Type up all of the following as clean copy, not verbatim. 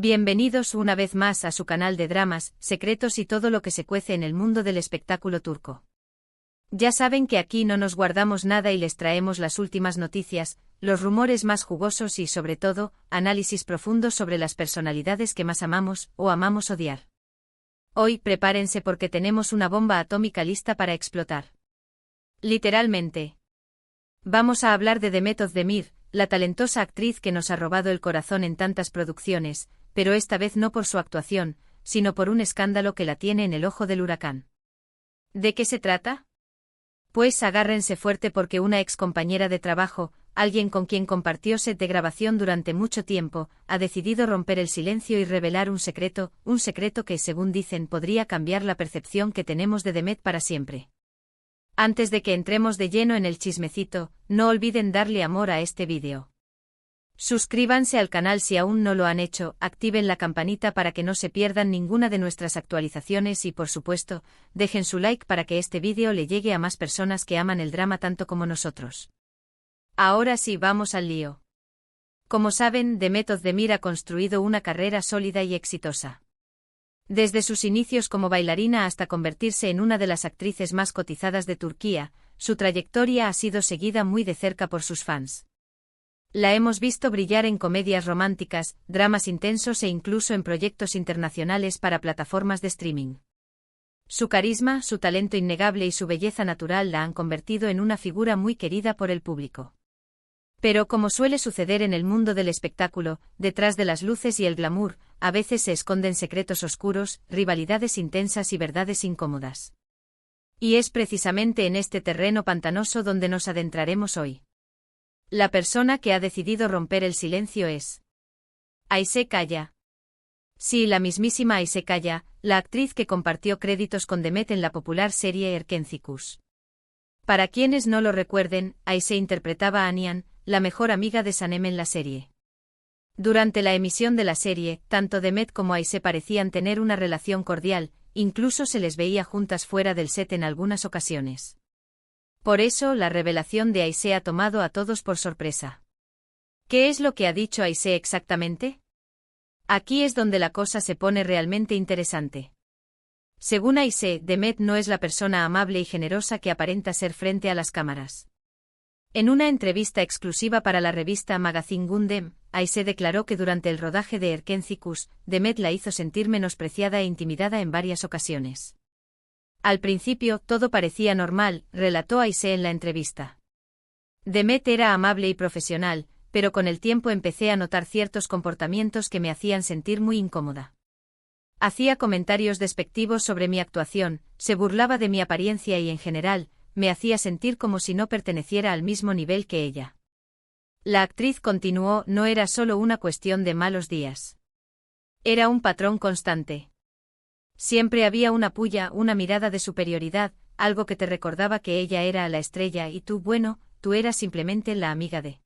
Bienvenidos una vez más a su canal de dramas, secretos y todo lo que se cuece en el mundo del espectáculo turco. Ya saben que aquí no nos guardamos nada y les traemos las últimas noticias, los rumores más jugosos y sobre todo, análisis profundos sobre las personalidades que más amamos o amamos odiar. Hoy prepárense porque tenemos una bomba atómica lista para explotar. Literalmente. Vamos a hablar de Demet Özdemir, la talentosa actriz que nos ha robado el corazón en tantas producciones, pero esta vez no por su actuación, sino por un escándalo que la tiene en el ojo del huracán. ¿De qué se trata? Pues agárrense fuerte porque una ex compañera de trabajo, alguien con quien compartió set de grabación durante mucho tiempo, ha decidido romper el silencio y revelar un secreto que según dicen podría cambiar la percepción que tenemos de Demet para siempre. Antes de que entremos de lleno en el chismecito, no olviden darle amor a este vídeo. Suscríbanse al canal si aún no lo han hecho, activen la campanita para que no se pierdan ninguna de nuestras actualizaciones y por supuesto, dejen su like para que este vídeo le llegue a más personas que aman el drama tanto como nosotros. Ahora sí, vamos al lío. Como saben, Demet Özdemir ha construido una carrera sólida y exitosa. Desde sus inicios como bailarina hasta convertirse en una de las actrices más cotizadas de Turquía, su trayectoria ha sido seguida muy de cerca por sus fans. La hemos visto brillar en comedias románticas, dramas intensos e incluso en proyectos internacionales para plataformas de streaming. Su carisma, su talento innegable y su belleza natural la han convertido en una figura muy querida por el público. Pero como suele suceder en el mundo del espectáculo, detrás de las luces y el glamour, a veces se esconden secretos oscuros, rivalidades intensas y verdades incómodas. Y es precisamente en este terreno pantanoso donde nos adentraremos hoy. La persona que ha decidido romper el silencio es Ayşe Kaya. Sí, la mismísima Ayşe Kaya, la actriz que compartió créditos con Demet en la popular serie Erkencikus. Para quienes no lo recuerden, Ayşe interpretaba a Nihan, la mejor amiga de Sanem en la serie. Durante la emisión de la serie, tanto Demet como Ayşe parecían tener una relación cordial, incluso se les veía juntas fuera del set en algunas ocasiones. Por eso, la revelación de Ayşe ha tomado a todos por sorpresa. ¿Qué es lo que ha dicho Ayşe exactamente? Aquí es donde la cosa se pone realmente interesante. Según Ayşe, Demet no es la persona amable y generosa que aparenta ser frente a las cámaras. En una entrevista exclusiva para la revista Magazine Gündem, Ayşe declaró que durante el rodaje de Erkencikus, Demet la hizo sentir menospreciada e intimidada en varias ocasiones. Al principio, todo parecía normal, relató Ayşe en la entrevista. Demet era amable y profesional, pero con el tiempo empecé a notar ciertos comportamientos que me hacían sentir muy incómoda. Hacía comentarios despectivos sobre mi actuación, se burlaba de mi apariencia y en general, me hacía sentir como si no perteneciera al mismo nivel que ella. La actriz continuó, no era solo una cuestión de malos días. Era un patrón constante. Siempre había una pulla, una mirada de superioridad, algo que te recordaba que ella era la estrella y tú, bueno, tú eras simplemente la amiga de.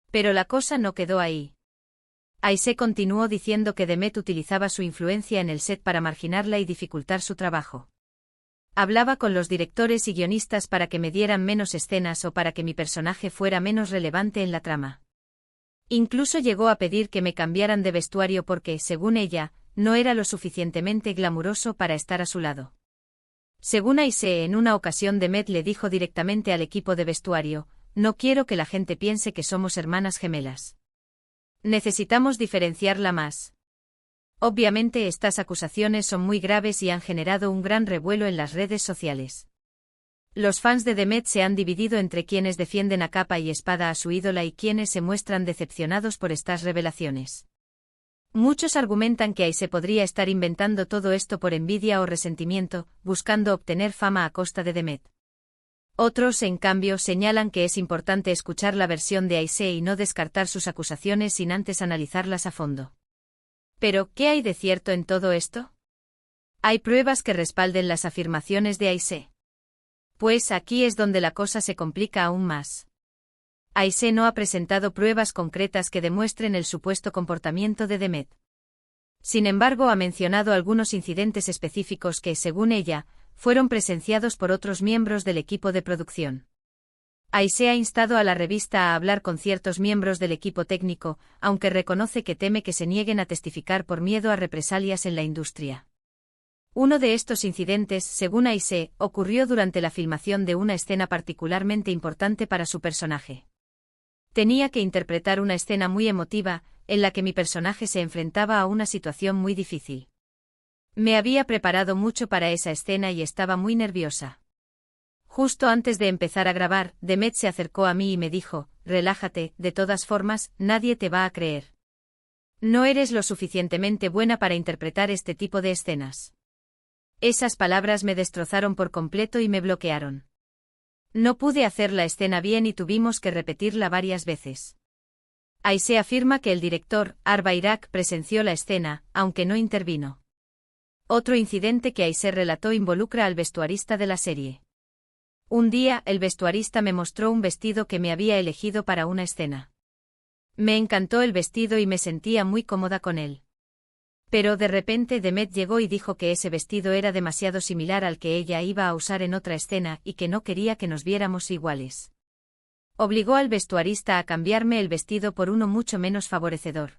Pero la cosa no quedó ahí. Ayşe continuó diciendo que Demet utilizaba su influencia en el set para marginarla y dificultar su trabajo. Hablaba con los directores y guionistas para que me dieran menos escenas o para que mi personaje fuera menos relevante en la trama. Incluso llegó a pedir que me cambiaran de vestuario porque, según ella, no era lo suficientemente glamuroso para estar a su lado. Según Ayşe, en una ocasión Demet le dijo directamente al equipo de vestuario, no quiero que la gente piense que somos hermanas gemelas. Necesitamos diferenciarla más. Obviamente estas acusaciones son muy graves y han generado un gran revuelo en las redes sociales. Los fans de Demet se han dividido entre quienes defienden a capa y espada a su ídola y quienes se muestran decepcionados por estas revelaciones. Muchos argumentan que Ayşe podría estar inventando todo esto por envidia o resentimiento, buscando obtener fama a costa de Demet. Otros, en cambio, señalan que es importante escuchar la versión de Ayşe y no descartar sus acusaciones sin antes analizarlas a fondo. Pero, ¿qué hay de cierto en todo esto? ¿Hay pruebas que respalden las afirmaciones de Ayşe? Pues aquí es donde la cosa se complica aún más. Ayşe no ha presentado pruebas concretas que demuestren el supuesto comportamiento de Demet. Sin embargo, ha mencionado algunos incidentes específicos que, según ella, fueron presenciados por otros miembros del equipo de producción. Aisee ha instado a la revista a hablar con ciertos miembros del equipo técnico, aunque reconoce que teme que se nieguen a testificar por miedo a represalias en la industria. Uno de estos incidentes, según Aisee, ocurrió durante la filmación de una escena particularmente importante para su personaje. Tenía que interpretar una escena muy emotiva, en la que mi personaje se enfrentaba a una situación muy difícil. Me había preparado mucho para esa escena y estaba muy nerviosa. Justo antes de empezar a grabar, Demet se acercó a mí y me dijo: relájate, de todas formas, nadie te va a creer. No eres lo suficientemente buena para interpretar este tipo de escenas. Esas palabras me destrozaron por completo y me bloquearon. No pude hacer la escena bien y tuvimos que repetirla varias veces. Aisee afirma que el director, Arba Irak, presenció la escena, aunque no intervino. Otro incidente que Aisee relató involucra al vestuarista de la serie. Un día, el vestuarista me mostró un vestido que me había elegido para una escena. Me encantó el vestido y me sentía muy cómoda con él. Pero de repente Demet llegó y dijo que ese vestido era demasiado similar al que ella iba a usar en otra escena y que no quería que nos viéramos iguales. Obligó al vestuarista a cambiarme el vestido por uno mucho menos favorecedor.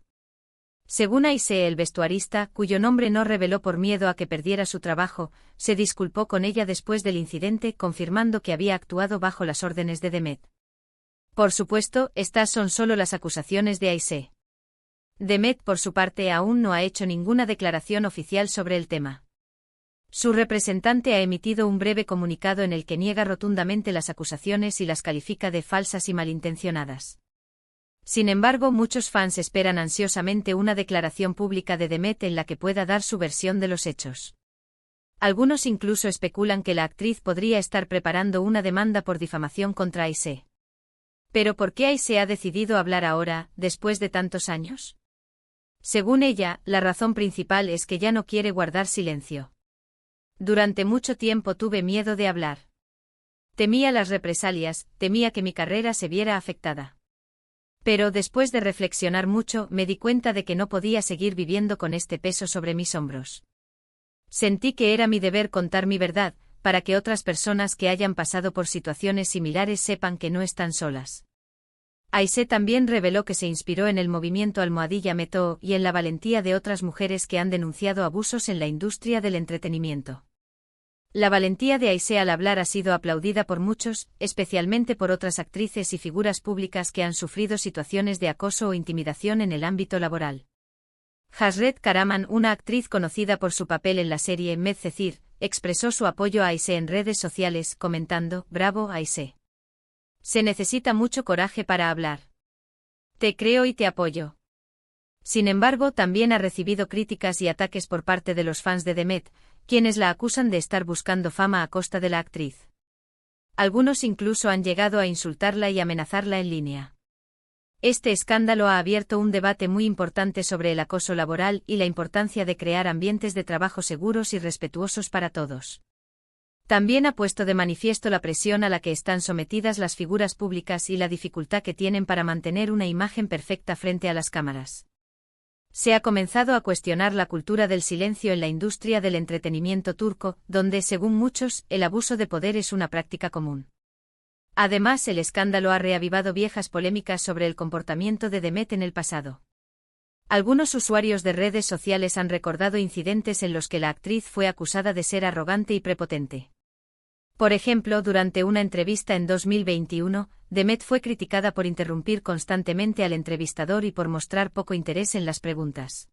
Según Aisee, el vestuarista, cuyo nombre no reveló por miedo a que perdiera su trabajo, se disculpó con ella después del incidente, confirmando que había actuado bajo las órdenes de Demet. Por supuesto, estas son solo las acusaciones de Aisee. Demet, por su parte, aún no ha hecho ninguna declaración oficial sobre el tema. Su representante ha emitido un breve comunicado en el que niega rotundamente las acusaciones y las califica de falsas y malintencionadas. Sin embargo, muchos fans esperan ansiosamente una declaración pública de Demet en la que pueda dar su versión de los hechos. Algunos incluso especulan que la actriz podría estar preparando una demanda por difamación contra Aisee. ¿Pero por qué Aisee ha decidido hablar ahora, después de tantos años? Según ella, la razón principal es que ya no quiere guardar silencio. Durante mucho tiempo tuve miedo de hablar. Temía las represalias, temía que mi carrera se viera afectada. Pero después de reflexionar mucho, me di cuenta de que no podía seguir viviendo con este peso sobre mis hombros. Sentí que era mi deber contar mi verdad, para que otras personas que hayan pasado por situaciones similares sepan que no están solas. Aisee también reveló que se inspiró en el movimiento Almohadilla Metoo y en la valentía de otras mujeres que han denunciado abusos en la industria del entretenimiento. La valentía de Aisee al hablar ha sido aplaudida por muchos, especialmente por otras actrices y figuras públicas que han sufrido situaciones de acoso o intimidación en el ámbito laboral. Hasret Karaman, una actriz conocida por su papel en la serie Medcezir, expresó su apoyo a Aisee en redes sociales, comentando: «Bravo, Aisee. Se necesita mucho coraje para hablar. Te creo y te apoyo». Sin embargo, también ha recibido críticas y ataques por parte de los fans de Demet, quienes la acusan de estar buscando fama a costa de la actriz. Algunos incluso han llegado a insultarla y amenazarla en línea. Este escándalo ha abierto un debate muy importante sobre el acoso laboral y la importancia de crear ambientes de trabajo seguros y respetuosos para todos. También ha puesto de manifiesto la presión a la que están sometidas las figuras públicas y la dificultad que tienen para mantener una imagen perfecta frente a las cámaras. Se ha comenzado a cuestionar la cultura del silencio en la industria del entretenimiento turco, donde, según muchos, el abuso de poder es una práctica común. Además, el escándalo ha reavivado viejas polémicas sobre el comportamiento de Demet en el pasado. Algunos usuarios de redes sociales han recordado incidentes en los que la actriz fue acusada de ser arrogante y prepotente. Por ejemplo, durante una entrevista en 2021, Demet fue criticada por interrumpir constantemente al entrevistador y por mostrar poco interés en las preguntas.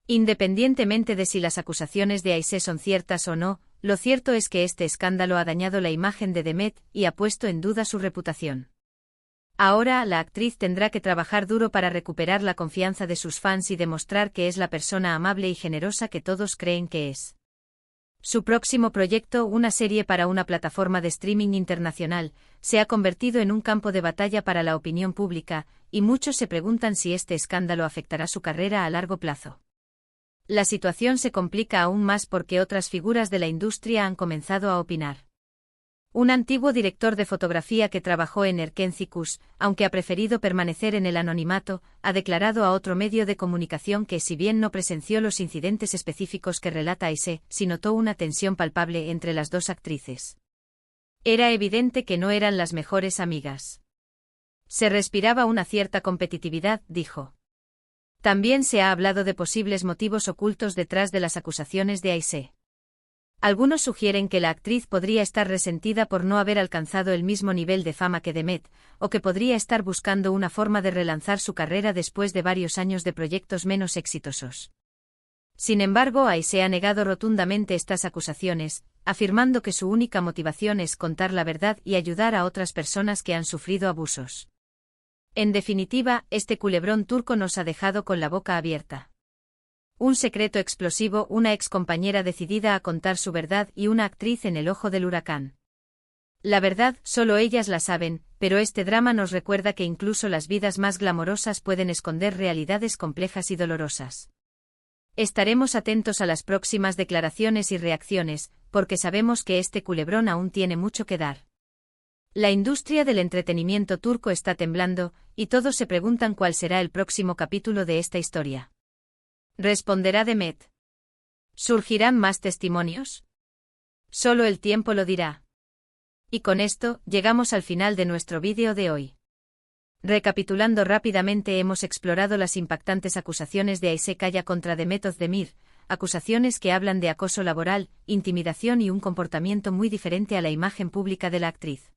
Independientemente de si las acusaciones de Aisee son ciertas o no, lo cierto es que este escándalo ha dañado la imagen de Demet y ha puesto en duda su reputación. Ahora, la actriz tendrá que trabajar duro para recuperar la confianza de sus fans y demostrar que es la persona amable y generosa que todos creen que es. Su próximo proyecto, una serie para una plataforma de streaming internacional, se ha convertido en un campo de batalla para la opinión pública, y muchos se preguntan si este escándalo afectará su carrera a largo plazo. La situación se complica aún más porque otras figuras de la industria han comenzado a opinar. Un antiguo director de fotografía que trabajó en Erken Cikus, aunque ha preferido permanecer en el anonimato, ha declarado a otro medio de comunicación que si bien no presenció los incidentes específicos que relata Aisee, sí notó una tensión palpable entre las dos actrices. Era evidente que no eran las mejores amigas. Se respiraba una cierta competitividad, dijo. También se ha hablado de posibles motivos ocultos detrás de las acusaciones de Aisee. Algunos sugieren que la actriz podría estar resentida por no haber alcanzado el mismo nivel de fama que Demet, o que podría estar buscando una forma de relanzar su carrera después de varios años de proyectos menos exitosos. Sin embargo, Aisee ha negado rotundamente estas acusaciones, afirmando que su única motivación es contar la verdad y ayudar a otras personas que han sufrido abusos. En definitiva, este culebrón turco nos ha dejado con la boca abierta. Un secreto explosivo, una excompañera decidida a contar su verdad y una actriz en el ojo del huracán. La verdad, solo ellas la saben, pero este drama nos recuerda que incluso las vidas más glamorosas pueden esconder realidades complejas y dolorosas. Estaremos atentos a las próximas declaraciones y reacciones, porque sabemos que este culebrón aún tiene mucho que dar. La industria del entretenimiento turco está temblando, y todos se preguntan cuál será el próximo capítulo de esta historia. ¿Responderá Demet? ¿Surgirán más testimonios? Solo el tiempo lo dirá. Y con esto, llegamos al final de nuestro vídeo de hoy. Recapitulando rápidamente, hemos explorado las impactantes acusaciones de Aisee Kaya contra Demet Özdemir, acusaciones que hablan de acoso laboral, intimidación y un comportamiento muy diferente a la imagen pública de la actriz.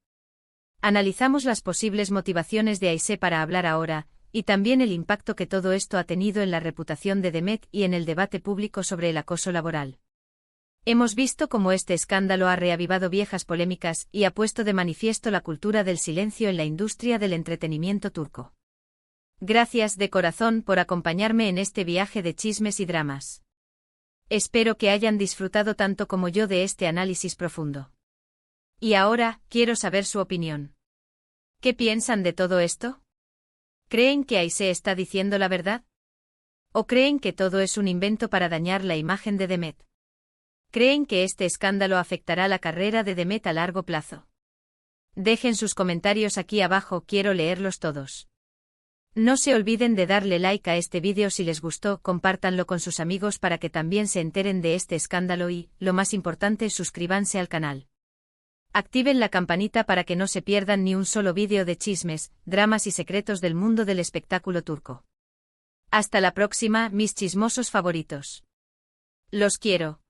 Analizamos las posibles motivaciones de Aisee para hablar ahora, y también el impacto que todo esto ha tenido en la reputación de Demet y en el debate público sobre el acoso laboral. Hemos visto cómo este escándalo ha reavivado viejas polémicas y ha puesto de manifiesto la cultura del silencio en la industria del entretenimiento turco. Gracias de corazón por acompañarme en este viaje de chismes y dramas. Espero que hayan disfrutado tanto como yo de este análisis profundo. Y ahora, quiero saber su opinión. ¿Qué piensan de todo esto? ¿Creen que Aisee está diciendo la verdad? ¿O creen que todo es un invento para dañar la imagen de Demet? ¿Creen que este escándalo afectará la carrera de Demet a largo plazo? Dejen sus comentarios aquí abajo, quiero leerlos todos. No se olviden de darle like a este vídeo si les gustó, compártanlo con sus amigos para que también se enteren de este escándalo y, lo más importante, suscríbanse al canal. Activen la campanita para que no se pierdan ni un solo vídeo de chismes, dramas y secretos del mundo del espectáculo turco. Hasta la próxima, mis chismosos favoritos. Los quiero.